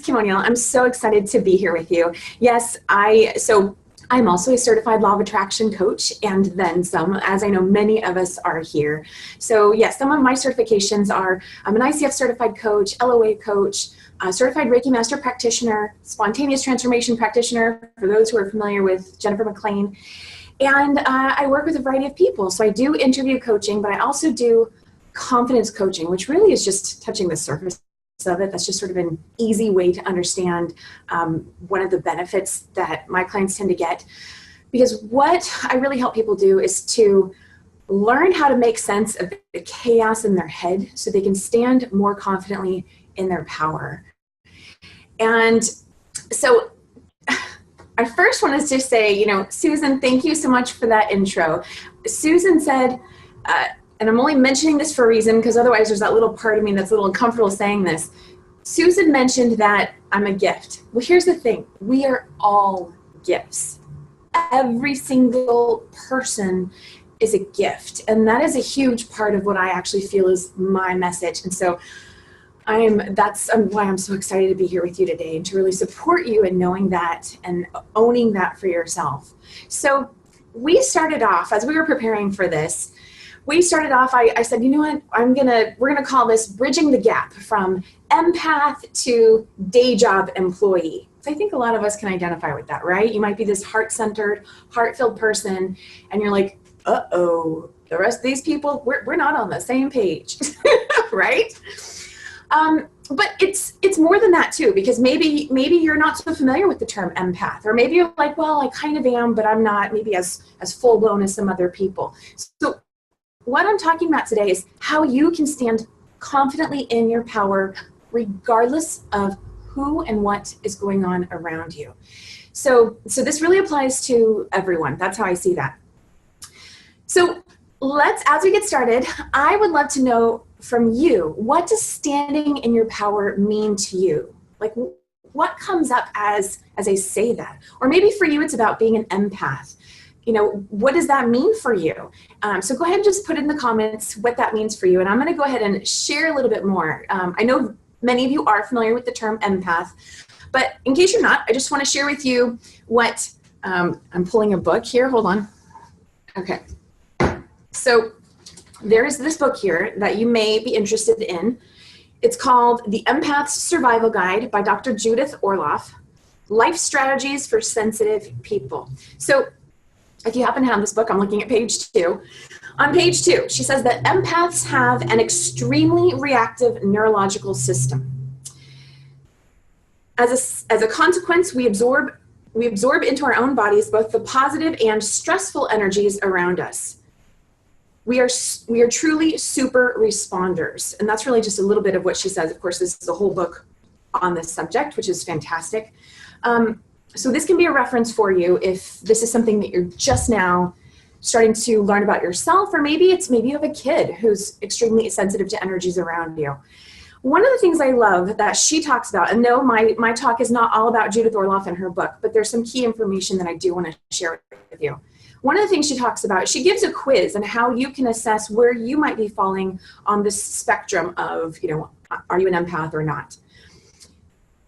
Kim O'Neill. I'm so excited to be here with you. Yes, I'm also a certified law of attraction coach and then some, as I know many of us are here. So yes, some of my certifications are, I'm an ICF certified coach, LOA coach, certified Reiki master practitioner, spontaneous transformation practitioner, for those who are familiar with Jennifer McLean. And I work with a variety of people. So I do interview coaching, but I also do confidence coaching, which really is just touching the surface of it. That's just sort of an easy way to understand one of the benefits that my clients tend to get. Because what I really help people do is to learn how to make sense of the chaos in their head so they can stand more confidently in their power. And so I first want to say, Susan, thank you so much for that intro. Susan said, and I'm only mentioning this for a reason because otherwise there's that little part of me that's a little uncomfortable saying this. Susan mentioned that I'm a gift. Well, here's the thing. We are all gifts. Every single person is a gift. And that is a huge part of what I actually feel is my message. And so that's why I'm so excited to be here with you today and to really support you in knowing that and owning that for yourself. So we started off, as we were preparing for this, I said, you know what, we're gonna call this Bridging the Gap from empath to day job employee. So I think a lot of us can identify with that, right? You might be this heart-centered, heart-filled person, and you're like, uh-oh, the rest of these people, we're not on the same page, right? But it's more than that too, because maybe you're not so familiar with the term empath, or maybe you're like, well, I kind of am, but I'm not maybe as full-blown as some other people. So what I'm talking about today is how you can stand confidently in your power regardless of who and what is going on around you. So this really applies to everyone. That's how I see that. So as we get started, I would love to know from you, what does standing in your power mean to you? Like, what comes up as I say that? Or maybe for you, it's about being an empath. What does that mean for you? So go ahead and just put in the comments what that means for you. And I'm going to go ahead and share a little bit more. I know many of you are familiar with the term empath, but in case you're not, I just want to share with you what, I'm pulling a book here. Hold on. Okay. So there is this book here that you may be interested in. It's called The Empath's Survival Guide by Dr. Judith Orloff, Life Strategies for Sensitive People. So if you happen to have this book, I'm looking at page 2. On page 2, she says that empaths have an extremely reactive neurological system. As a consequence, we absorb into our own bodies both the positive and stressful energies around us. We are truly super responders. And that's really just a little bit of what she says. Of course, this is a whole book on this subject, which is fantastic. So this can be a reference for you if this is something that you're just now starting to learn about yourself, or maybe you have a kid who's extremely sensitive to energies around you. One of the things I love that she talks about, and no, my talk is not all about Judith Orloff and her book, but there's some key information that I do want to share with you. One of the things she talks about, she gives a quiz on how you can assess where you might be falling on this spectrum of, are you an empath or not?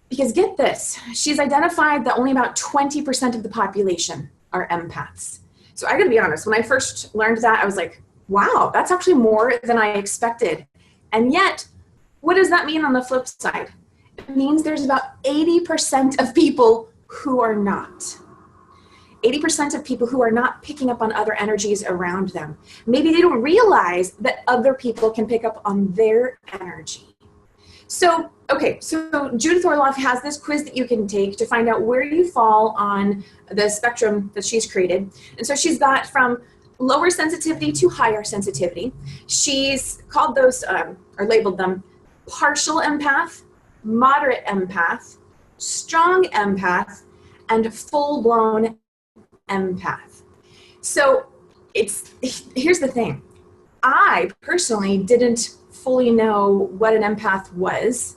Because get this, she's identified that only about 20% of the population are empaths. So I gotta be honest, when I first learned that, I was like, wow, that's actually more than I expected. And yet, what does that mean on the flip side? It means there's about 80% of people who are not. 80% of people who are not picking up on other energies around them. Maybe they don't realize that other people can pick up on their energy. So Judith Orloff has this quiz that you can take to find out where you fall on the spectrum that she's created. And so she's got from lower sensitivity to higher sensitivity. She's called those, or labeled them, partial empath, moderate empath, strong empath, and full-blown empath. So here's the thing. I personally didn't fully know what an empath was,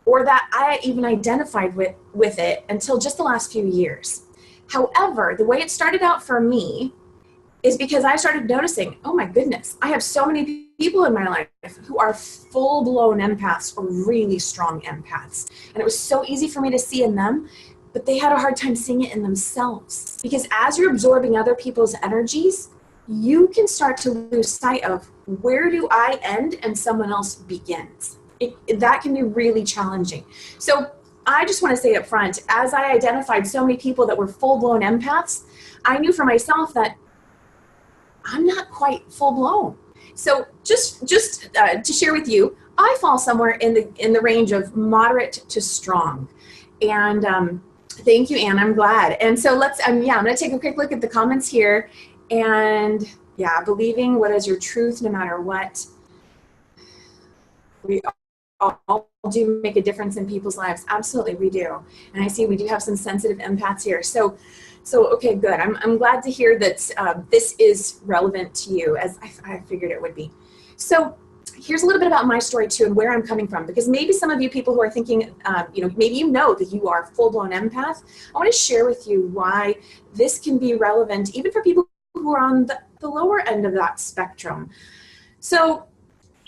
or that I even identified with it until just the last few years. However, the way it started out for me is because I started noticing, oh my goodness, I have so many people in my life who are full-blown empaths or really strong empaths. And it was so easy for me to see in them, but they had a hard time seeing it in themselves. Because as you're absorbing other people's energies, you can start to lose sight of where do I end and someone else begins. That can be really challenging. So I just want to say up front, as I identified so many people that were full-blown empaths, I knew for myself that I'm not quite full-blown. So just to share with you, I fall somewhere in the range of moderate to strong. And thank you, Anne. I'm glad. And so I'm going to take a quick look at the comments here. And yeah, believing what is your truth no matter what. We all do make a difference in people's lives. Absolutely, we do. And I see we do have some sensitive empaths here. So okay, good. I'm glad to hear that this is relevant to you, as I figured it would be. So here's a little bit about my story too, and where I'm coming from, because maybe some of you people who are thinking, maybe you know that you are full-blown empath. I want to share with you why this can be relevant even for people who are on the lower end of that spectrum. So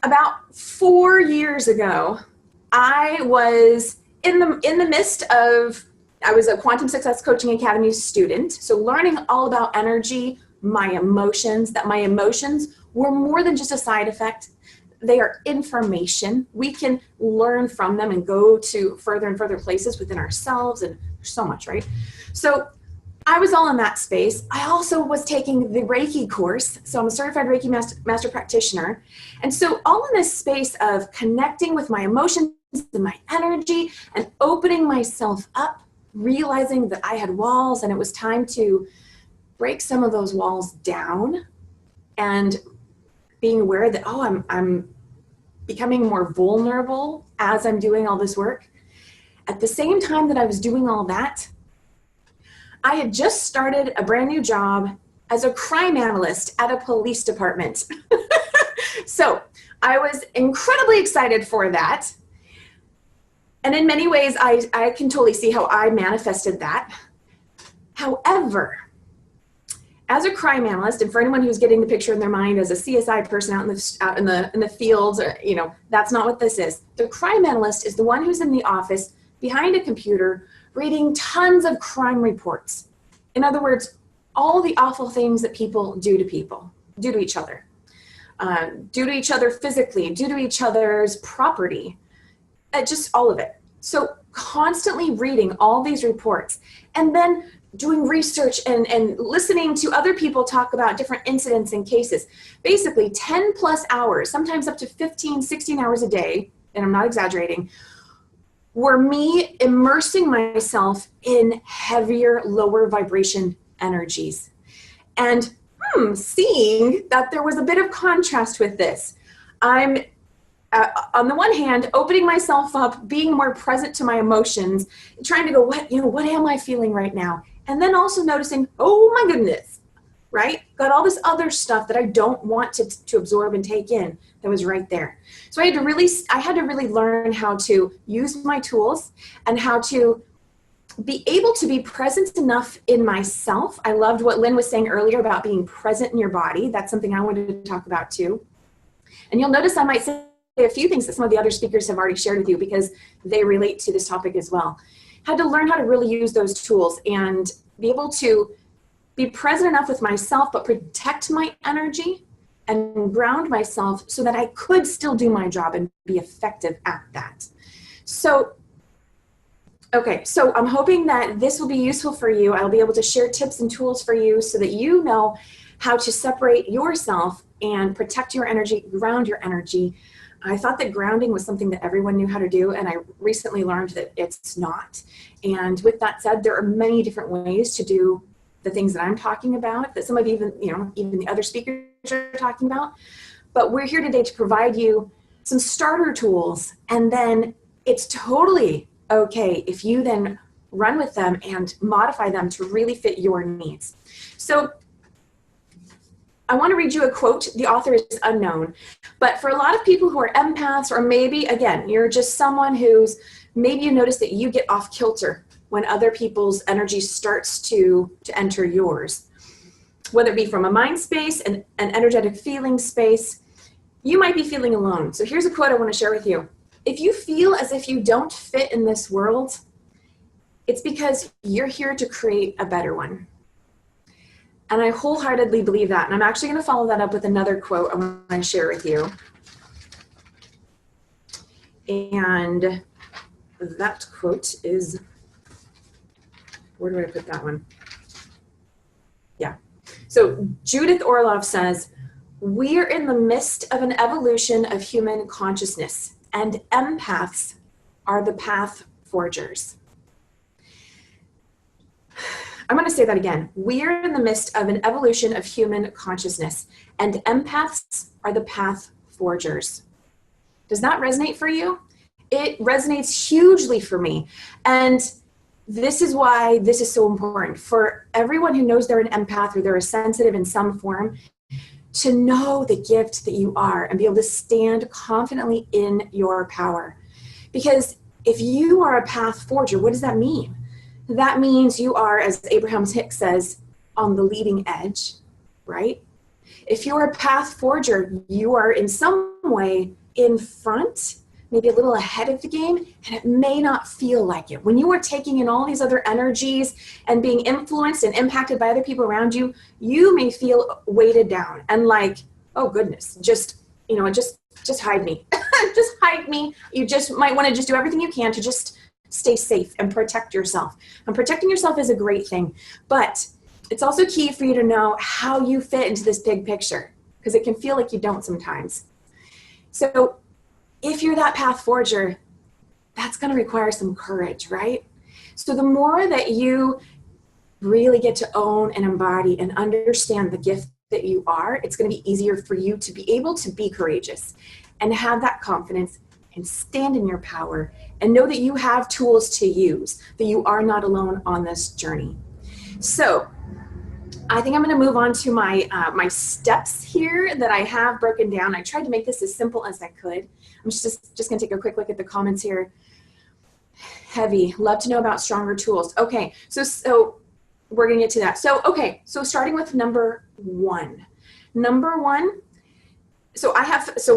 about 4 years ago, I was in the midst of, I was a Quantum Success Coaching Academy student, so learning all about energy, my emotions, that my emotions were more than just a side effect. They are information. We can learn from them and go to further and further places within ourselves, and there's so much, right? So I was all in that space. I also was taking the Reiki course. So I'm a certified Reiki master practitioner. And so all in this space of connecting with my emotions and my energy and opening myself up, realizing that I had walls and it was time to break some of those walls down, and being aware that, oh, I'm becoming more vulnerable as I'm doing all this work. At the same time that I was doing all that, I had just started a brand new job as a crime analyst at a police department. So I was incredibly excited for that. And in many ways, I can totally see how I manifested that. However, as a crime analyst, and for anyone who's getting the picture in their mind as a CSI person out in the fields, that's not what this is. The crime analyst is the one who's in the office behind a computer reading tons of crime reports. In other words, all the awful things that people do to each other, do to each other physically, do to each other's property, just all of it. So constantly reading all these reports and then doing research and listening to other people talk about different incidents and cases. Basically 10 plus hours, sometimes up to 15, 16 hours a day, and I'm not exaggerating, were me immersing myself in heavier, lower vibration energies. And seeing that there was a bit of contrast with this. I'm, on the one hand, opening myself up, being more present to my emotions, trying to go, what am I feeling right now? And then also noticing, oh my goodness, right? Got all this other stuff that I don't want to absorb and take in that was right there. So I had to really learn how to use my tools and how to be able to be present enough in myself. I loved what Lynn was saying earlier about being present in your body. That's something I wanted to talk about too. And you'll notice I might say a few things that some of the other speakers have already shared with you because they relate to this topic as well. Had to learn how to really use those tools and be able to be present enough with myself, but protect my energy and ground myself so that I could still do my job and be effective at that. So, okay, so I'm hoping that this will be useful for you. I'll be able to share tips and tools for you so that you know how to separate yourself and protect your energy, ground your energy. I thought that grounding was something that everyone knew how to do, and I recently learned that it's not. And with that said, there are many different ways to do the things that I'm talking about, that some of you, even the other speakers are talking about. But we're here today to provide you some starter tools, and then it's totally okay if you then run with them and modify them to really fit your needs. So I want to read you a quote. The author is unknown, but for a lot of people who are empaths, or maybe, again, you're just someone who's, maybe you notice that you get off kilter when other people's energy starts to enter yours, whether it be from a mind space, an energetic feeling space. You might be feeling alone. So here's a quote I want to share with you. If you feel as if you don't fit in this world, it's because you're here to create a better one. And I wholeheartedly believe that. And I'm actually going to follow that up with another quote I want to share with you. And that quote is, where do I put that one? Yeah. So Judith Orloff says, "We are in the midst of an evolution of human consciousness, and empaths are the path forgers." I'm going to say that again. We are in the midst of an evolution of human consciousness, and empaths are the path forgers. Does that resonate for you? It resonates hugely for me. And this is why this is so important for everyone who knows they're an empath or they're a sensitive in some form, to know the gift that you are and be able to stand confidently in your power. Because if you are a path forger, what does that mean? That means you are, as Abraham Hicks says, on the leading edge, right? If you're a path forger, you are in some way in front, maybe a little ahead of the game, and it may not feel like it. When you are taking in all these other energies and being influenced and impacted by other people around you, you may feel weighted down and like, oh goodness, just hide me. Just hide me. You just might want to just do everything you can to just stay safe and protect yourself. And protecting yourself is a great thing, but it's also key for you to know how you fit into this big picture, because it can feel like you don't sometimes. So if you're that path forger, that's going to require some courage, right? So the more that you really get to own and embody and understand the gift that you are, it's going to be easier for you to be able to be courageous and have that confidence and stand in your power and know that you have tools to use, that you are not alone on this journey. So I think I'm going to move on to my my steps here that I have broken down. I tried to make this as simple as I could. I'm just going to take a quick look at the comments here. Heavy, love to know about stronger tools. Okay, so we're going to get to that. So, okay, so starting with number one. So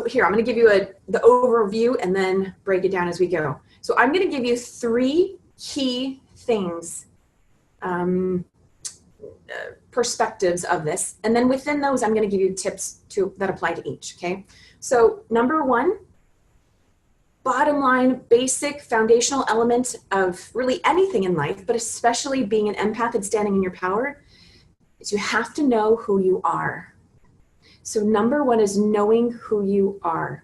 here, I'm going to give you the overview and then break it down as we go. So I'm going to give you 3 key things, perspectives of this. And then within those, I'm going to give you tips that apply to each, okay? So number 1, bottom line, basic foundational element of really anything in life, but especially being an empath and standing in your power, is you have to know who you are. So number 1 is knowing who you are.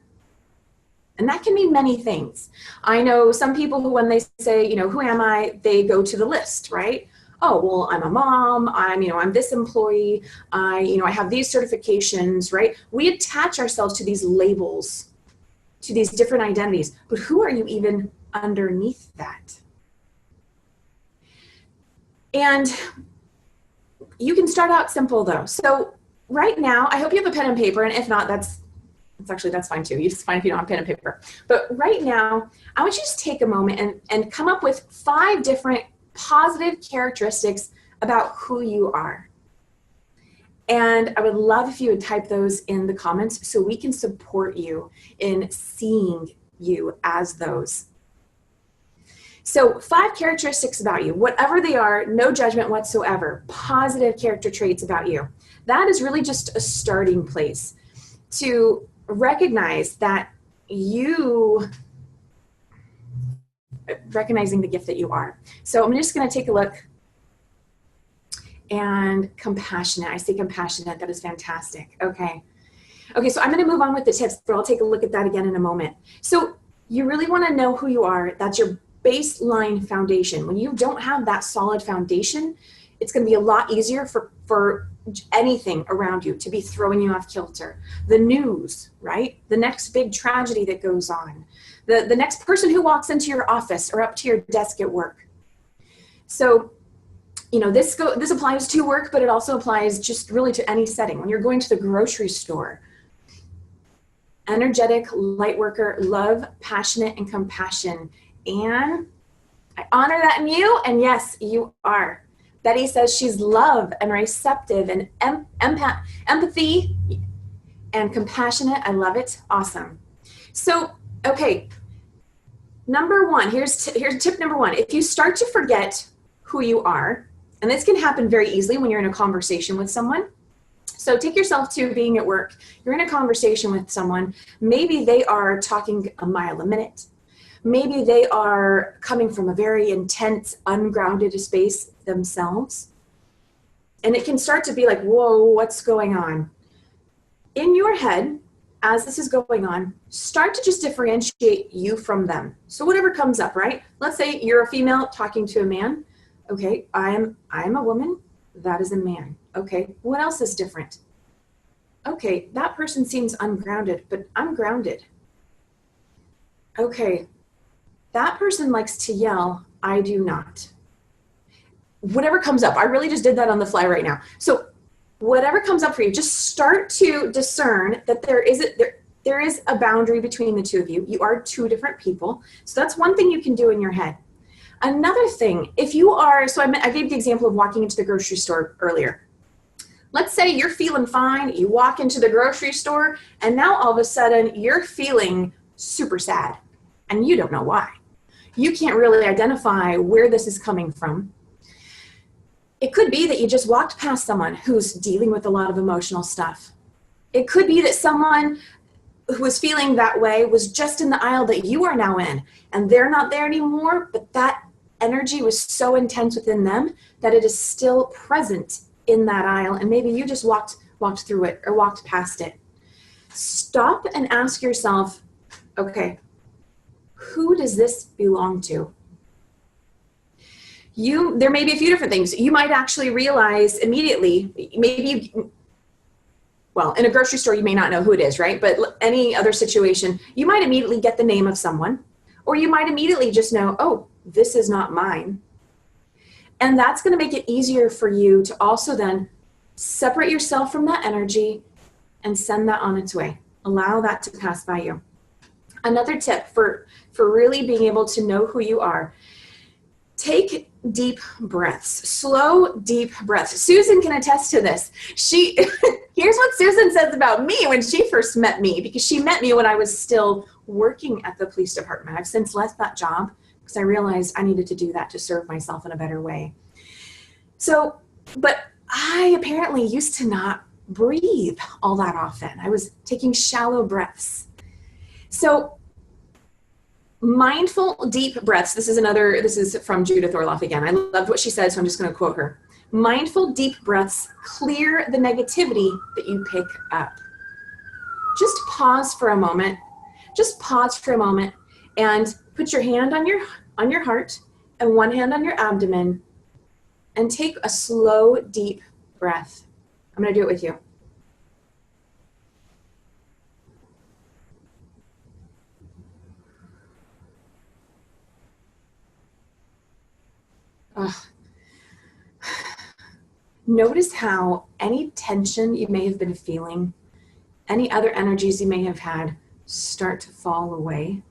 And that can mean many things. I know some people who, when they say, who am I, they go to the list, right? Oh, well, I'm a mom, I'm this employee, I have these certifications, right? We attach ourselves to these labels, to these different identities, but who are you even underneath that? And you can start out simple though. So right now, I hope you have a pen and paper, and if not, that's fine too. It's fine if you don't have pen and paper. But right now, I want you to just take a moment and come up with 5 different positive characteristics about who you are. And I would love if you would type those in the comments so we can support you in seeing you as those. So 5 characteristics about you, whatever they are, no judgment whatsoever, positive character traits about you. That is really just a starting place to recognize that recognizing the gift that you are. So I'm just going to take a look. And compassionate. I say compassionate. That is fantastic. Okay, so I'm going to move on with the tips, but I'll take a look at that again in a moment. So you really want to know who you are. That's your baseline foundation. When you don't have that solid foundation, it's going to be a lot easier for anything around you to be throwing you off kilter. The news, right? The next big tragedy that goes on. The next person who walks into your office or up to your desk at work. So this applies to work, but it also applies just really to any setting. When you're going to the grocery store, energetic, light worker, love, passionate, and compassion. And I honor that in you, and yes, you are. Betty says she's love and receptive and empathy. and compassionate. I love it. Awesome. So, okay. Number one, here's tip number one. If you start to forget who you are, and this can happen very easily when you're in a conversation with someone. So take yourself to being at work. You're in a conversation with someone. Maybe they are talking a mile a minute. Maybe they are coming from a very intense, ungrounded space themselves. And it can start to be like, whoa, what's going on? In your head, as this is going on, start to just differentiate you from them. So whatever comes up, right? Let's say you're a female talking to a man. Okay, I am a woman. That is a man. Okay, what else is different? Okay, that person seems ungrounded, but I'm grounded. Okay, that person likes to yell. I do not. Whatever comes up, I really just did that on the fly right now. So whatever comes up for you, just start to discern that there is a boundary between the two of you. You are two different people. So that's one thing you can do in your head. Another thing, if you are, so I gave the example of walking into the grocery store earlier. Let's say you're feeling fine, you walk into the grocery store, and now all of a sudden you're feeling super sad, and you don't know why. You can't really identify where this is coming from. It could be that you just walked past someone who's dealing with a lot of emotional stuff. It could be that someone who was feeling that way was just in the aisle that you are now in, and they're not there anymore, but that energy was so intense within them that it is still present in that aisle, and maybe you just walked through it or walked past it. Stop and ask yourself, okay, who does this belong to? There may be a few different things. You might actually realize immediately, well, in a grocery store, you may not know who it is, right? But any other situation, you might immediately get the name of someone, or you might immediately just know, oh, this is not mine. And that's going to make it easier for you to also then separate yourself from that energy and send that on its way. Allow that to pass by you. Another tip for really being able to know who you are, take deep breaths, slow, deep breaths. Susan can attest to this. Here's what Susan says about me when she first met me, because she met me when I was still working at the police department. I've since left that job because I realized I needed to do that to serve myself in a better way. So, but I apparently used to not breathe all that often. I was taking shallow breaths. So mindful deep breaths. This is from Judith Orloff again. I loved what she said, so I'm just going to quote her. Mindful deep breaths clear the negativity that you pick up. Just pause for a moment. Just pause for a moment and put your hand on your heart and one hand on your abdomen and take a slow, deep breath. I'm going to do it with you. Notice how any tension you may have been feeling, any other energies you may have had, start to fall away.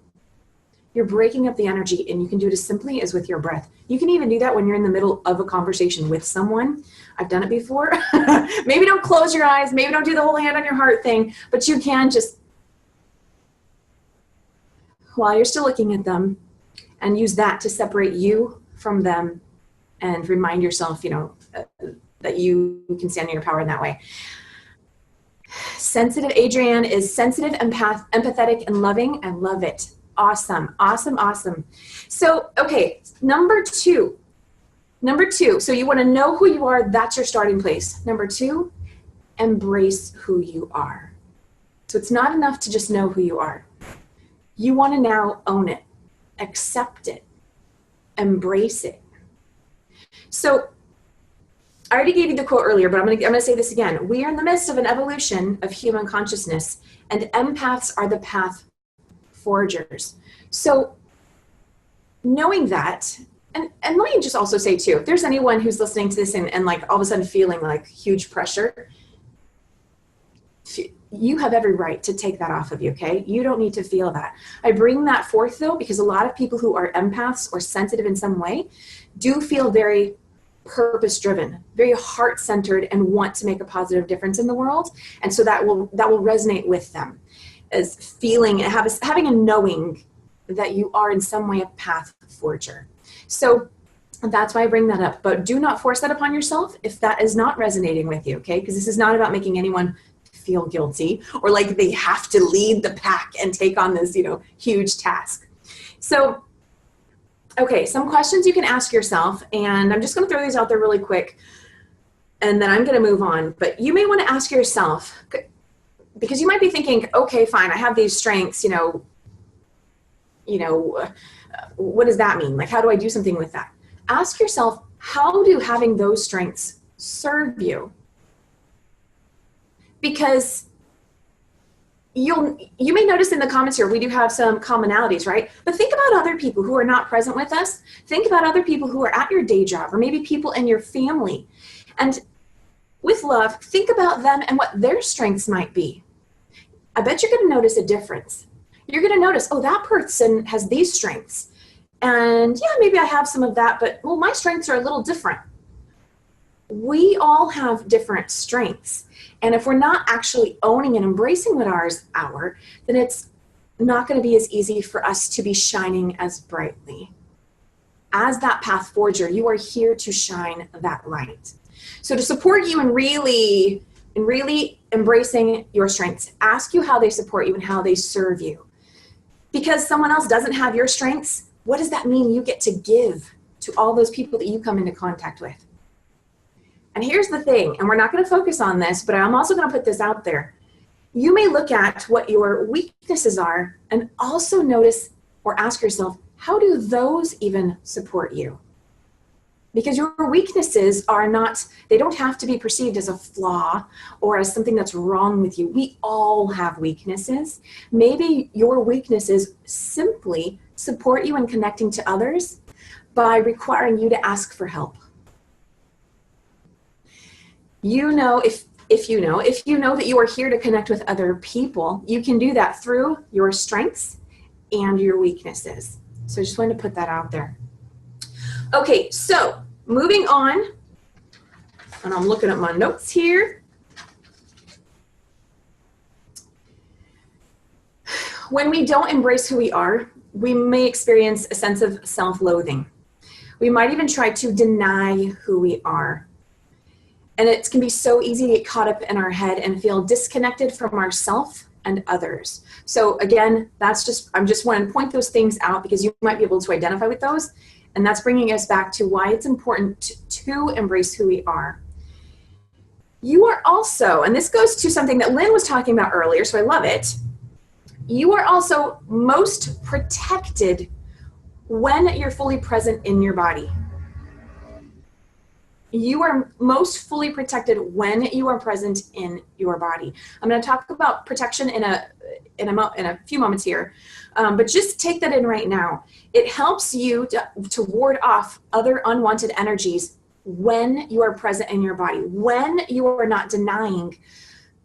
You're breaking up the energy, and you can do it as simply as with your breath. You can even do that when you're in the middle of a conversation with someone. I've done it before. Maybe don't close your eyes, maybe don't do the whole hand on your heart thing, but you can just, while you're still looking at them, and use that to separate you from them and remind yourself, that you can stand in your power in that way. Sensitive, Adrienne is sensitive, empathetic, and loving. I love it. Awesome, awesome, awesome. So, okay, number two. So you want to know who you are. That's your starting place. Number two, embrace who you are. So it's not enough to just know who you are. You want to now own it, accept it, embrace it. So I already gave you the quote earlier, but I'm going to say this again. We are in the midst of an evolution of human consciousness, and empaths are the path forgers. So knowing that, and let me just also say too, if there's anyone who's listening to this and like all of a sudden feeling like huge pressure, you have every right to take that off of you, okay? You don't need to feel that. I bring that forth though, because a lot of people who are empaths or sensitive in some way do feel very purpose-driven, very heart-centered, and want to make a positive difference in the world. And so that will resonate with them as feeling, having a knowing that you are in some way a path forger. So that's why I bring that up. But do not force that upon yourself if that is not resonating with you, okay? Because this is not about making anyone feel guilty or like they have to lead the pack and take on this, huge task. So, okay, some questions you can ask yourself, and I'm just going to throw these out there really quick, and then I'm going to move on. But you may want to ask yourself, because you might be thinking, okay, fine, I have these strengths, what does that mean? Like, how do I do something with that? Ask yourself, how do having those strengths serve you? Because you may notice in the comments here, we do have some commonalities, right? But think about other people who are not present with us. Think about other people who are at your day job, or maybe people in your family. And with love, think about them and what their strengths might be. I bet you're going to notice a difference. You're going to notice, oh, that person has these strengths. And yeah, maybe I have some of that, but well, my strengths are a little different. We all have different strengths. And if we're not actually owning and embracing what ours are, then it's not going to be as easy for us to be shining as brightly. As that path forger, you are here to shine that light. So to support you in really embracing your strengths, ask you how they support you and how they serve you. Because someone else doesn't have your strengths, what does that mean you get to give to all those people that you come into contact with? And here's the thing, and we're not going to focus on this, but I'm also going to put this out there. You may look at what your weaknesses are and also notice or ask yourself, how do those even support you? Because your weaknesses they don't have to be perceived as a flaw or as something that's wrong with you. We all have weaknesses. Maybe your weaknesses simply support you in connecting to others by requiring you to ask for help. If you know that you are here to connect with other people, you can do that through your strengths and your weaknesses. So I just wanted to put that out there. Okay, so moving on, and I'm looking at my notes here. When we don't embrace who we are, we may experience a sense of self-loathing. We might even try to deny who we are. And it can be so easy to get caught up in our head and feel disconnected from ourselves and others. So again, I just want to point those things out because you might be able to identify with those. And that's bringing us back to why it's important to embrace who we are. You are also, and this goes to something that Lynn was talking about earlier, so I love it. You are also most protected when you're fully present in your body. You are most fully protected when you are present in your body. I'm going to talk about protection in a few moments here, but just take that in right now. It helps you to ward off other unwanted energies when you are present in your body, when you are not denying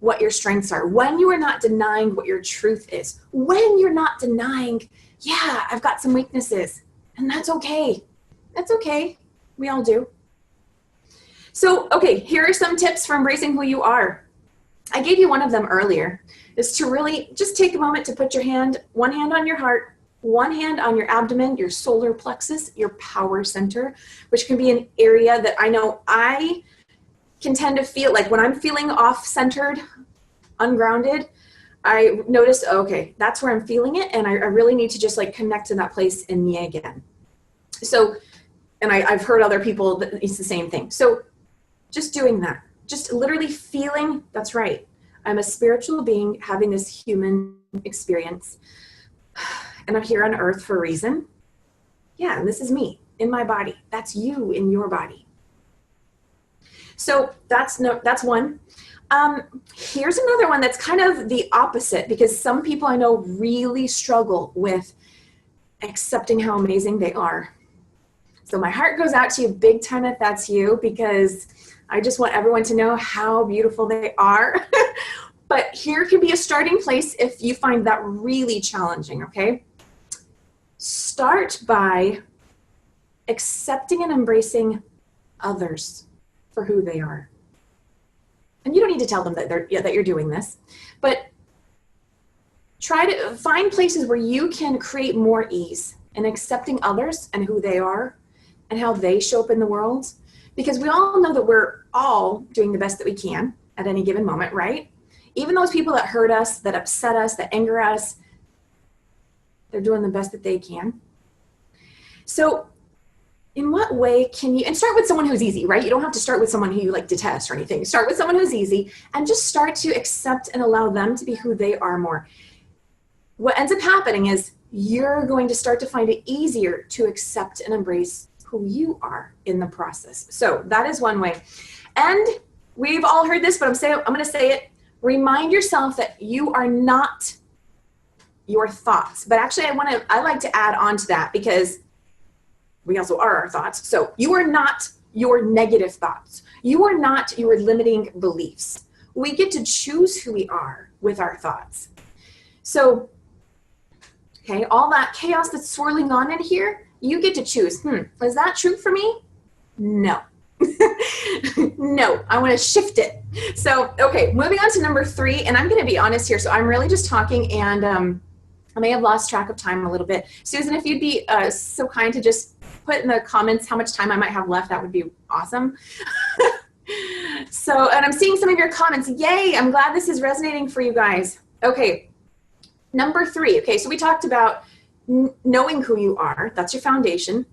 what your strengths are, when you are not denying what your truth is, when you're not denying, yeah, I've got some weaknesses, and that's okay. That's okay. We all do. So, okay, here are some tips for embracing who you are. I gave you one of them earlier, is to really just take a moment to put one hand on your heart, one hand on your abdomen, your solar plexus, your power center, which can be an area that I know I can tend to feel like when I'm feeling off-centered, ungrounded, I notice, okay, that's where I'm feeling it, and I really need to just like connect to that place in me again. So, and I've heard other people that it's the same thing. So just doing that, just literally feeling, that's right. I'm a spiritual being having this human experience, and I'm here on earth for a reason. Yeah, and this is me in my body. That's you in your body. So that's one. Here's another one that's kind of the opposite, because some people I know really struggle with accepting how amazing they are. So my heart goes out to you big time if that's you, because I just want everyone to know how beautiful they are. But here can be a starting place if you find that really challenging, okay? Start by accepting and embracing others for who they are. And you don't need to tell them that you're doing this, but try to find places where you can create more ease in accepting others and who they are and how they show up in the world. Because we all know that we're all doing the best that we can at any given moment, right? Even those people that hurt us, that upset us, that anger us, they're doing the best that they can. So in what way can you, and start with someone who's easy, right? You don't have to start with someone who you like detest or anything. Start with someone who's easy and just start to accept and allow them to be who they are more. What ends up happening is you're going to start to find it easier to accept and embrace who you are in the process. So that is one way. And we've all heard this, but I'm going to say it. Remind yourself that you are not your thoughts. But actually, I like to add on to that because we also are our thoughts. So you are not your negative thoughts. You are not your limiting beliefs. We get to choose who we are with our thoughts. So, okay, all that chaos that's swirling on in here, you get to choose. Is that true for me? No. No, I want to shift it. So, okay, moving on to number 3, and I'm going to be honest here. So I'm really just talking, and I may have lost track of time a little bit. Susan, if you'd be so kind to just put in the comments how much time I might have left, that would be awesome. So, and I'm seeing some of your comments. Yay, I'm glad this is resonating for you guys. Okay, number 3. Okay, so we talked about knowing who you are. That's your foundation.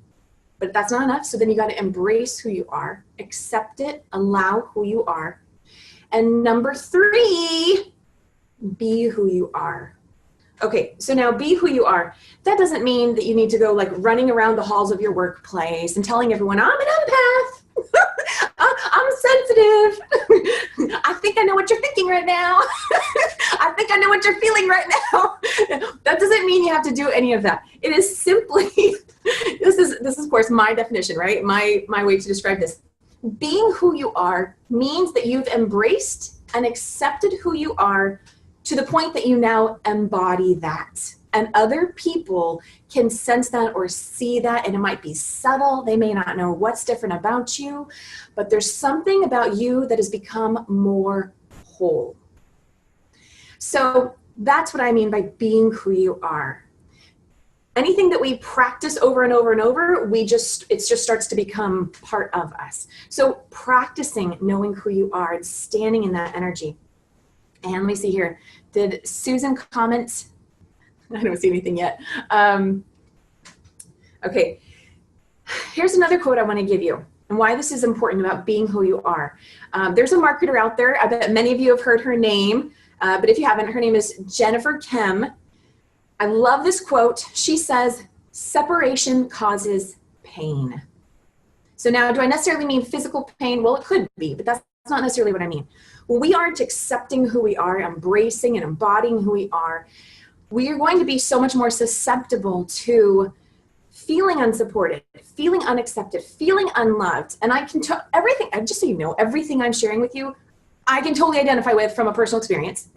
But that's not enough. So then you got to embrace who you are, accept it, allow who you are. And number 3, be who you are. Okay, so now be who you are. That doesn't mean that you need to go like running around the halls of your workplace and telling everyone, I'm an empath. I'm sensitive. I think I know what you're thinking right now. I think I know what you're feeling right now. That doesn't mean you have to do any of that. It is simply, this is of course my definition, right? My way to describe this. Being who you are means that you've embraced and accepted who you are to the point that you now embody that. And other people can sense that or see that, and it might be subtle. They may not know what's different about you, but there's something about you that has become more whole. So that's what I mean by being who you are. Anything that we practice over and over and over, it just starts to become part of us. So practicing knowing who you are and standing in that energy. And let me see here. Did Susan comment? I don't see anything yet. Okay. Here's another quote I want to give you and why this is important about being who you are. There's a marketer out there. I bet many of you have heard her name, but if you haven't, her name is Jennifer Kem. I love this quote. She says, separation causes pain. So now, do I necessarily mean physical pain? Well, it could be, but that's not necessarily what I mean. When we aren't accepting who we are, embracing and embodying who we are going to be so much more susceptible to feeling unsupported, feeling unaccepted, feeling unloved. And I can tell everything, just so you know, everything I'm sharing with you, I can totally identify with from a personal experience.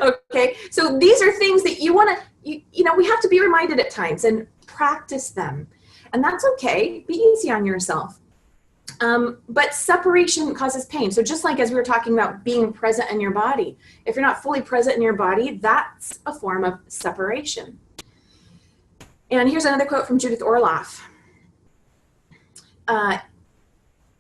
Okay, so these are things that you want to, you know, we have to be reminded at times and practice them. And that's okay. Be easy on yourself. But separation causes pain. So just like as we were talking about being present in your body, if you're not fully present in your body, that's a form of separation. And here's another quote from Judith Orloff.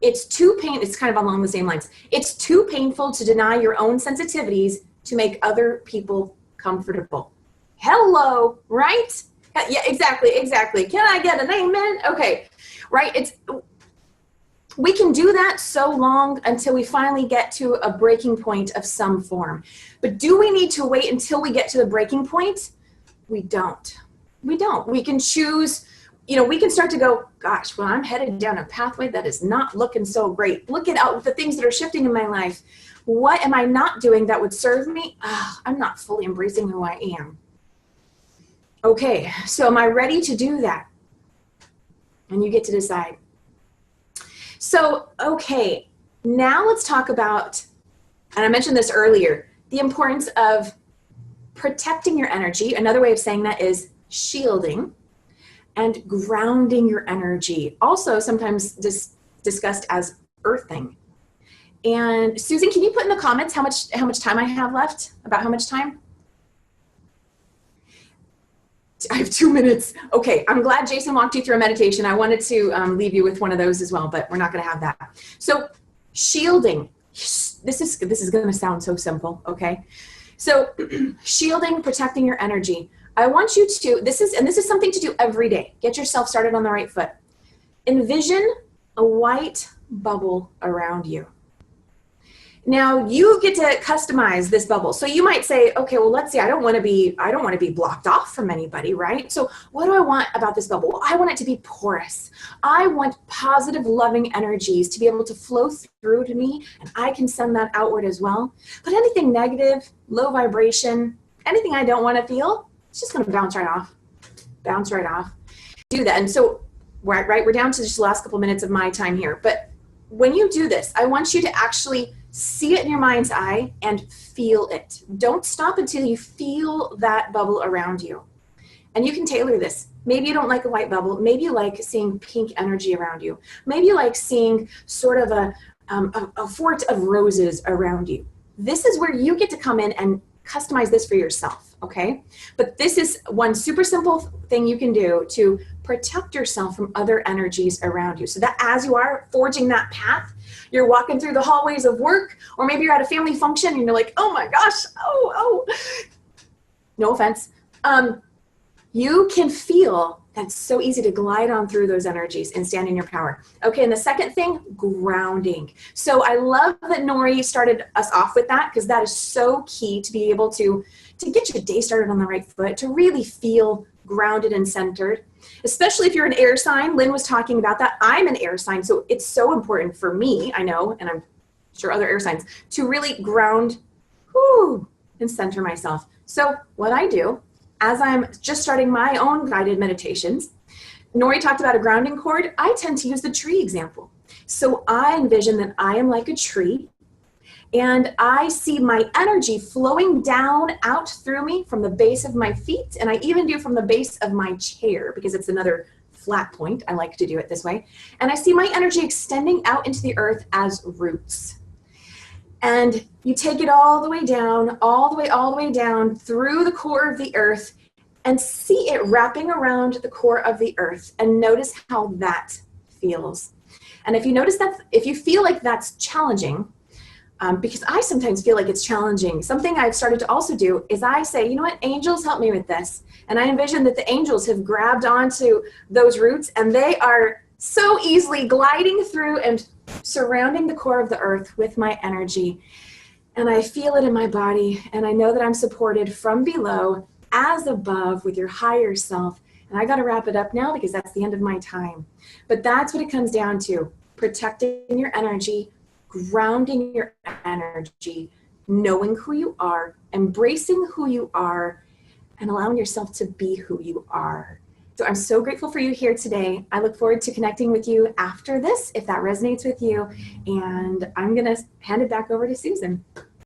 It's kind of along the same lines. It's too painful to deny your own sensitivities to make other people comfortable. Hello, right? Yeah, exactly. Can I get an amen? Okay, right? We can do that so long until we finally get to a breaking point of some form. But do we need to wait until we get to the breaking point? We don't. We can choose, you know, we can start to go, gosh, well, I'm headed down a pathway that is not looking so great. Look at the things that are shifting in my life. What am I not doing that would serve me? I'm not fully embracing who I am. Okay, so am I ready to do that? And you get to decide. So, okay, now let's talk about, and I mentioned this earlier, the importance of protecting your energy. Another way of saying that is shielding and grounding your energy. Also, sometimes discussed as earthing. And Susan, can you put in the comments how much time I have left? About how much time? I have 2 minutes. Okay, I'm glad Jason walked you through a meditation. I wanted to leave you with one of those as well, but we're not going to have that. So shielding. This is going to sound so simple, okay? So shielding, protecting your energy. I want you to, this is something to do every day. Get yourself started on the right foot. Envision a white bubble around you. Now you get to customize this bubble. So you might say, okay, well, let's see, I don't want to be blocked off from anybody, right? So what do I want about this bubble? Well, I want it to be porous. I want positive, loving energies to be able to flow through to me, and I can send that outward as well. But anything negative, low vibration, anything I don't want to feel, it's just going to bounce right off. Bounce right off. Do that. And so, right, we're down to just the last couple minutes of my time here. But when you do this, I want you to actually see it in your mind's eye and feel it. Don't stop until you feel that bubble around you. And you can tailor this. Maybe you don't like a white bubble. Maybe you like seeing pink energy around you. Maybe you like seeing sort of a fort of roses around you. This is where you get to come in and customize this for yourself, okay? But this is one super simple thing you can do to protect yourself from other energies around you, so that as you are forging that path, you're walking through the hallways of work, or maybe you're at a family function and you're like, oh my gosh, oh. No offense. You can feel that's so easy to glide on through those energies and stand in your power. Okay, and the second thing, grounding. So I love that Nori started us off with that, because that is so key to be able to get your day started on the right foot, to really feel grounded and centered, especially if you're an air sign. Lynn was talking about that. I'm an air sign, so it's so important for me, I know, and I'm sure other air signs, to really ground and center myself. So what I do, as I'm just starting my own guided meditations, Nori talked about a grounding cord. I tend to use the tree example. So I envision that I am like a tree, and I see my energy flowing down out through me from the base of my feet, and I even do from the base of my chair, because it's another flat point. I like to do it this way. And I see my energy extending out into the earth as roots. And you take it all the way down, all the way down through the core of the earth, and see it wrapping around the core of the earth, and notice how that feels. And if you notice that, if you feel like that's challenging, because I sometimes feel like it's challenging, something I've started to also do is I say, you know what, angels, help me with this. And I envision that the angels have grabbed onto those roots, and they are so easily gliding through and surrounding the core of the earth with my energy. And I feel it in my body, and I know that I'm supported from below as above with your higher self. And I got to wrap it up now, because that's the end of my time. But that's what it comes down to: protecting your energy, grounding your energy, knowing who you are, embracing who you are, and allowing yourself to be who you are. So I'm so grateful for you here today. I look forward to connecting with you after this, if that resonates with you. And I'm going to hand it back over to Susan.